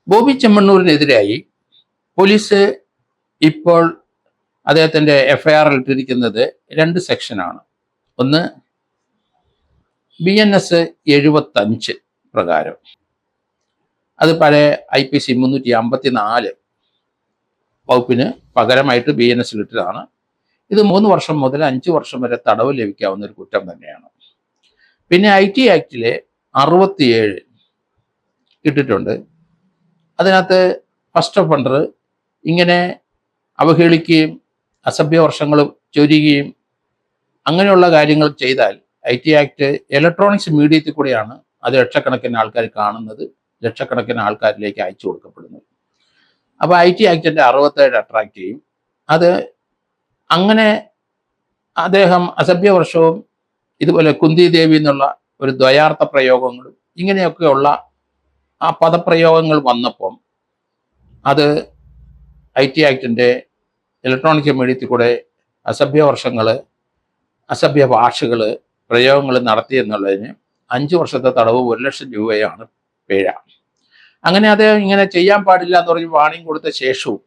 Bobby ചെമ്മണ്ണൂരിനെതിരായി police ഇപ്പോൾ അദ്ദേഹത്തിൻ്റെ FIR ഇട്ടിരിക്കുന്നത് 2 സെക്ഷനാണ്. ഒന്ന് BNS 75 പ്രകാരം, അത് പഴയ IPC 354 വകുപ്പിന് പകരമായിട്ട് BNS ഇട്ടതാണ്. ഇത് 3 വർഷം മുതൽ 5 വർഷം വരെ തടവ് ലഭിക്കാവുന്ന ഒരു കുറ്റം തന്നെയാണ്. പിന്നെ IT ആക്ടിലെ 67 ഇട്ടിട്ടുണ്ട്. അതിനകത്ത് ഫസ്റ്റ് ഒഫൻഡർ ഇങ്ങനെ അവഹേളിക്കുകയും അസഭ്യവർഷങ്ങൾ ചൊരിയുകയും അങ്ങനെയുള്ള കാര്യങ്ങൾ ചെയ്താൽ IT ആക്ട് ഇലക്ട്രോണിക്സ് മീഡിയത്തിൽ കൂടെയാണ് അത് ലക്ഷക്കണക്കിന് ആൾക്കാർ കാണുന്നത്, ലക്ഷക്കണക്കിന് ആൾക്കാരിലേക്ക് അയച്ചു കൊടുക്കപ്പെടുന്നത്. അപ്പോൾ IT ആക്ടിൻ്റെ 67 അട്രാക്ട് ചെയ്യും. അത് അങ്ങനെ അദ്ദേഹം അസഭ്യവർഷവും ഇതുപോലെ കുന്തി ദേവി എന്നുള്ള ഒരു ദ്വയാർത്ഥ പ്രയോഗങ്ങളും ഇങ്ങനെയൊക്കെയുള്ള ആ പദപ്രയോഗങ്ങൾ വന്നപ്പം അത് IT ആക്ടിൻ്റെ ഇലക്ട്രോണിക് മീഡിയത്തിൽ കൂടെ അസഭ്യവർഷങ്ങൾ, അസഭ്യ ഭാഷകൾ, പ്രയോഗങ്ങൾ നടത്തി എന്നുള്ളതിന് 5 വർഷത്തെ തടവ് 1,00,000 രൂപയാണ് പിഴ. അങ്ങനെ അദ്ദേഹം ഇങ്ങനെ ചെയ്യാൻ പാടില്ല എന്ന് പറഞ്ഞ് വാണിംഗ് കൊടുത്ത ശേഷവും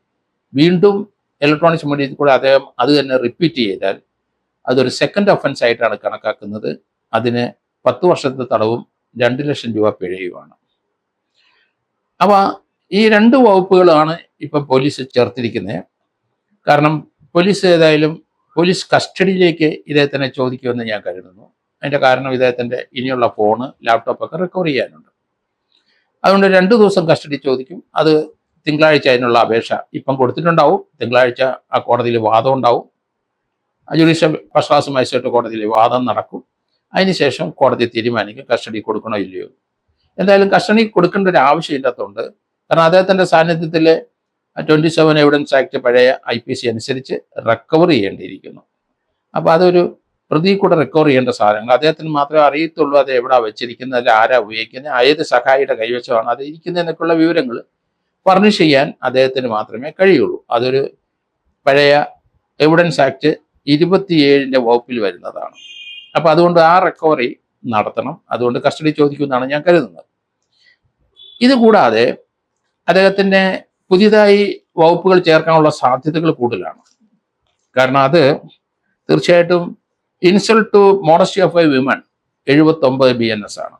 വീണ്ടും ഇലക്ട്രോണിക്സ് മീഡിയത്തിൽ കൂടെ അദ്ദേഹം അത് തന്നെ റിപ്പീറ്റ് ചെയ്താൽ അതൊരു സെക്കൻഡ് ഒഫൻസ് ആയിട്ടാണ് കണക്കാക്കുന്നത്. അതിന് 10 വർഷത്തെ തടവും 2,00,000 രൂപ പിഴയുമാണ്. അപ്പോൾ ഈ 2 വകുപ്പുകളാണ് ഇപ്പം പോലീസ് ചേർത്തിരിക്കുന്നത്. കാരണം പോലീസ് ഏതായാലും പോലീസ് കസ്റ്റഡിയിലേക്ക് ഇദ്ദേഹത്തിനെ ചോദിക്കുമെന്ന് ഞാൻ കരുതുന്നു. അതിൻ്റെ കാരണം ഇദ്ദേഹത്തിൻ്റെ ഇനിയുള്ള ഫോണ്, ലാപ്ടോപ്പൊക്കെ റിക്കവർ ചെയ്യാനുണ്ട്. അതുകൊണ്ട് 2 ദിവസം കസ്റ്റഡി ചോദിക്കും. അത് തിങ്കളാഴ്ച അതിനുള്ള അപേക്ഷ ഇപ്പം കൊടുത്തിട്ടുണ്ടാവും. തിങ്കളാഴ്ച ആ കോടതിയിൽ വാദം ഉണ്ടാവും. ജുഡീഷ്യൽ ഫസ്റ്റ് ക്ലാസ് മജിസ്ട്രേറ്റ് കോടതിയിൽ വാദം നടക്കും. അതിനുശേഷം കോടതി തീരുമാനിക്കും കസ്റ്റഡി കൊടുക്കണോ ഇല്ലയോ. എന്തായാലും കസ്റ്റഡി കൊടുക്കേണ്ട ഒരു ആവശ്യം ഇല്ലാത്തതുകൊണ്ട്, കാരണം അദ്ദേഹത്തിൻ്റെ സാന്നിധ്യത്തിൽ 27 എവിഡൻസ് ആക്ട് പഴയ IPC അനുസരിച്ച് റിക്കവർ ചെയ്യേണ്ടിയിരിക്കുന്നു. അപ്പോൾ അതൊരു പ്രതി കൂടെ റിക്കവർ ചെയ്യേണ്ട സാധനങ്ങൾ അദ്ദേഹത്തിന് മാത്രമേ അറിയത്തുള്ളൂ. അത് എവിടെ വെച്ചിരിക്കുന്നത്, അതിൽ ആരാ ഉപയോഗിക്കുന്നത്, ഏത് സഹായിയുടെ കൈവശമാണ് അത് ഇരിക്കുന്നതിനൊക്കെയുള്ള വിവരങ്ങൾ ഫർണിഷ് ചെയ്യാൻ അദ്ദേഹത്തിന് മാത്രമേ കഴിയുള്ളൂ. അതൊരു പഴയ എവിഡൻസ് ആക്ട് 27 വകുപ്പിൽ വരുന്നതാണ്. അപ്പോൾ അതുകൊണ്ട് ആ റിക്കവറി നടത്തണം. അതുകൊണ്ട് കസ്റ്റഡി ചോദിക്കുമെന്നാണ് ഞാൻ കരുതുന്നത്. ഇതുകൂടാതെ അദ്ദേഹത്തിൻ്റെ പുതിയതായി വകുപ്പുകൾ ചേർക്കാനുള്ള സാധ്യതകൾ കൂടുതലാണ്. കാരണം അത് തീർച്ചയായിട്ടും insult to modesty of a woman 79 BNS ആണ്,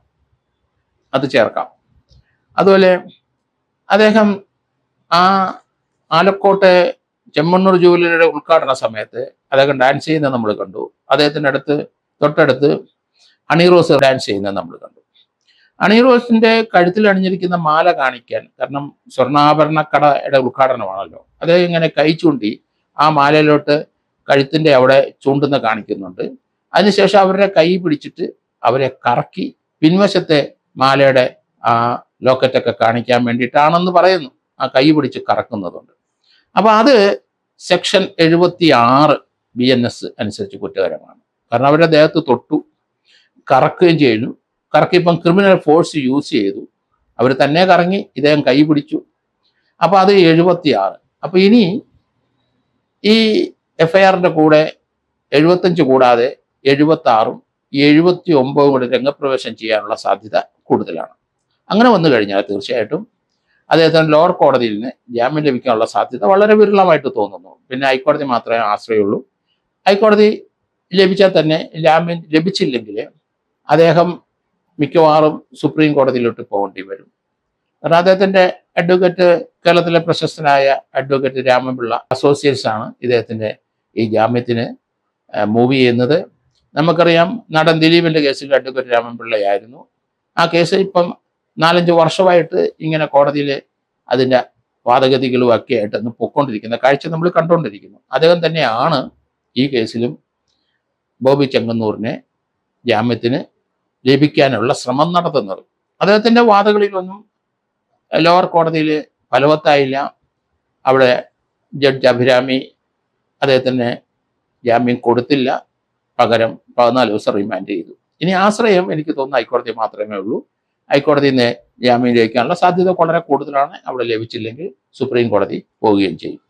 അത് ചേർക്കാം. അതുപോലെ അദ്ദേഹം ആ ആലക്കോട്ടെ ചെമ്മണ്ണൂർ ജൂബിലിയുടെ ഉദ്ഘാടന സമയത്ത് അദ്ദേഹം ഡാൻസ് ചെയ്യുന്നത് നമ്മൾ കണ്ടു. അദ്ദേഹത്തിൻ്റെ തൊട്ടടുത്ത് ഹണി റോസ് ഡാൻസ് ചെയ്യുന്നത് നമ്മൾ കണ്ടു. ഹണി റോസിന്റെ കഴുത്തിൽ അണിഞ്ഞിരിക്കുന്ന മാല കാണിക്കാൻ, കാരണം സ്വർണ്ണാഭരണ കടയുടെ ഉദ്ഘാടനമാണല്ലോ, അദ്ദേഹം ഇങ്ങനെ കൈ ചൂണ്ടി ആ മാലയിലോട്ട് കഴുത്തിൻ്റെ അവിടെ ചൂണ്ടുന്ന കാണിക്കുന്നുണ്ട്. അതിനുശേഷം അവരുടെ കൈ പിടിച്ചിട്ട് അവരെ കറക്കി പിൻവശത്തെ മാലയുടെ ആ ലോക്കറ്റൊക്കെ കാണിക്കാൻ വേണ്ടിയിട്ടാണെന്ന് പറയുന്നു. ആ കൈ പിടിച്ച് കറക്കുന്നതുണ്ട്. അപ്പോൾ അത് സെക്ഷൻ 76 BNS അനുസരിച്ച് കുറ്റകരമാണ്. കാരണം അവരുടെ ദേഹത്ത് തൊട്ടു, കറക്കുകയും ചെയ്യുന്നു. കറക്കിയപ്പം ക്രിമിനൽ ഫോഴ്സ് യൂസ് ചെയ്തു. അവർ തന്നെ കറങ്ങി, ഇദ്ദേഹം കൈ പിടിച്ചു. അപ്പോൾ അത് 76. അപ്പോൾ ഇനി ഈ FIRന്റെ കൂടെ 75 കൂടാതെ 76ഉം 79 കൂടെ രംഗപ്രവേശം ചെയ്യാനുള്ള സാധ്യത കൂടുതലാണ്. അങ്ങനെ വന്നു കഴിഞ്ഞാൽ തീർച്ചയായിട്ടും അദ്ദേഹത്തിന് ലോവർ കോടതിയിൽ നിന്ന് ജാമ്യം ലഭിക്കാനുള്ള സാധ്യത വളരെ വിരളമായിട്ട് തോന്നുന്നു. പിന്നെ ഹൈക്കോടതി മാത്രമേ ആശ്രയമുള്ളൂ. ഹൈക്കോടതി ലഭിച്ചാൽ തന്നെ ജാമ്യം ലഭിച്ചില്ലെങ്കിൽ അദ്ദേഹം മിക്കവാറും സുപ്രീം കോടതിയിലോട്ട് പോകേണ്ടി വരും. കാരണം അദ്ദേഹത്തിൻ്റെ അഡ്വക്കേറ്റ്, കേരളത്തിലെ പ്രശസ്തനായ അഡ്വക്കേറ്റ് രാമൻപിള്ള അസോസിയേറ്റ്സ് ആണ് ഇദ്ദേഹത്തിൻ്റെ ഈ ജാമ്യത്തിന് മൂവ് ചെയ്യുന്നത്. നമുക്കറിയാം, നടൻ ദിലീപിൻ്റെ കേസിൽ അഡ്വക്കേറ്റ് രാമൻപിള്ളയായിരുന്നു. ആ കേസ് ഇപ്പം 4-5 വർഷമായിട്ട് ഇങ്ങനെ കോടതിയിൽ അതിൻ്റെ വാദഗതികളും ഒക്കെ ആയിട്ട് ഒന്ന് പൊയ്ക്കൊണ്ടിരിക്കുന്ന കാഴ്ച നമ്മൾ കണ്ടുകൊണ്ടിരിക്കുന്നു. അദ്ദേഹം തന്നെയാണ് ഈ കേസിലും ബോബി ചെമ്മണ്ണൂരിനെ ജാമ്യത്തിന് ലഭിക്കാനുള്ള ശ്രമം നടത്തുന്നത്. അദ്ദേഹത്തിൻ്റെ വാദങ്ങളിലൊന്നും ലോവർ കോടതിയിൽ ഫലവത്തായില്ല. അവിടെ ജഡ്ജ് അഭിരാമി അദ്ദേഹത്തിന് ജാമ്യം കൊടുത്തില്ല, പകരം 14 ദിവസം റിമാൻഡ് ചെയ്തു. ഇനി ആശ്രയം എനിക്ക് തോന്നുന്നു ഹൈക്കോടതി മാത്രമേ ഉള്ളൂ. ഹൈക്കോടതിയിൽ നിന്ന് ജാമ്യം ലഭിക്കാനുള്ള സാധ്യത വളരെ കൂടുതലാണ്. അവിടെ ലഭിച്ചില്ലെങ്കിൽ സുപ്രീം കോടതി പോവുകയും ചെയ്യും.